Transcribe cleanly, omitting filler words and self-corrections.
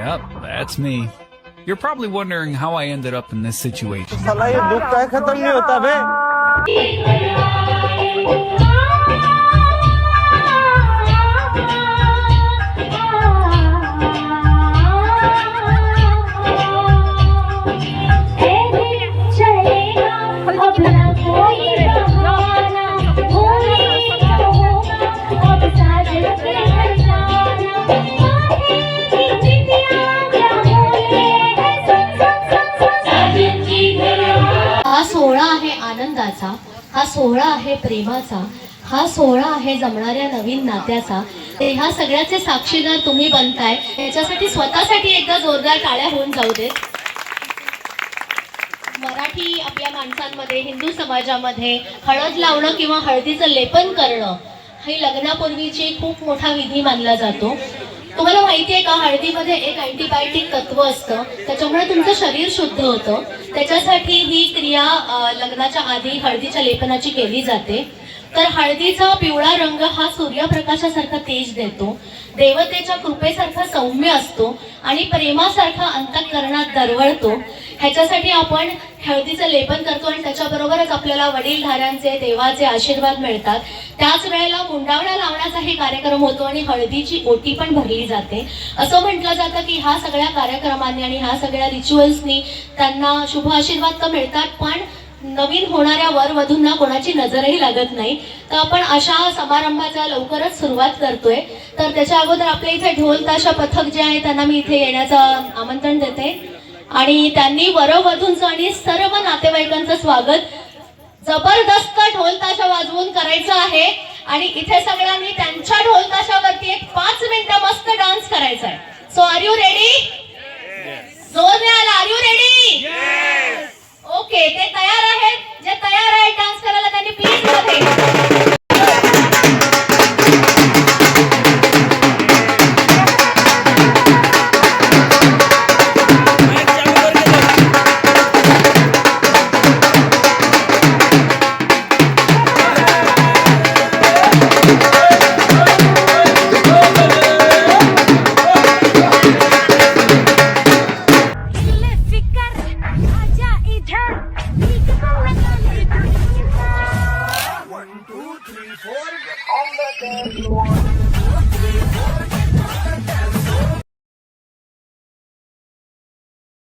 Yep, that's me. You're probably wondering how I ended up in this situation. साला ये दुख का खत्म नहीं होता बे। हा सोहळा आहे आनंदाचा, हा सोहळा आहे प्रेमाचा, हा सोहळा आहे जमणाऱ्या नवीन नात्याचा। ह्या सगळ्याचे साक्षीदार तुम्ही बनताय, याच्यासाठी स्वतःसाठी एकदा जोरदार टाळ्या होऊन जाऊ देत। मराठी आपल्या माणसांमध्ये, हिंदू समाजामध्ये हळद लावणं किंवा हळदीचं लेपन करणं हे लग्नापूर्वीची खूप मोठा विधी मानला जातो। तुम्हाला माहिती आहे का, हळदीमध्ये एक अँटीबायोटिक तत्व असतं, त्याच्यामुळे तुमचं शरीर शुद्ध होतं। त्याच्यासाठी ही क्रिया लग्नाच्या आधी हळदीच्या लेपनाची केली जाते। तर हळदीचा पिवळा रंग हा सूर्यप्रकाशासारखा तेज देतो, देवतेच्या कृपेसारखा सौम्य असतो आणि प्रेमासारखा अंतःकरणात दरवळतो। ह्याच्यासाठी आपण हळदीचं लेपन करतो आणि त्याच्याबरोबरच आपल्याला वडीलधाऱ्यांचे, देवाचे आशीर्वाद मिळतात। त्याच वेळेला मुंडावळ्या लावण्याचाही कार्यक्रम होतो आणि हळदीची ओटी पण भरली जाते। असं म्हटलं जातं की ह्या सगळ्या कार्यक्रमांनी आणि ह्या सगळ्या रिच्युअल्सनी त्यांना शुभ आशीर्वाद तर मिळतात, पण नवीन होणाऱ्या वरवधूंना कोणाची नजरही लागत नाही। तर आपण अशा समारंभाचा लवकरच सुरुवात करतोय। तर त्याच्या अगोदर आपल्या इथे ढोल ताशा पथक जे आहे त्यांना मी इथे येण्याचं आमंत्रण देते आणि त्यांनी वरवधूंचं आणि सर्व नातेवाईकांचं स्वागत जबरदस्त ढोल ताशा वाजवून करायचं आहे। आणि इथे सगळ्यांनी त्यांच्या ढोल ताशावरती एक 5 मिनिटं मस्त डान्स करायचा आहे। So are you ready? जोर द्या, आर यू रेडी? ओके, ते तयार आहेत? जे तयार आहेत डान्स करायला त्यांनी प्लीज मध्ये One, two, three, four, get on the dance floor.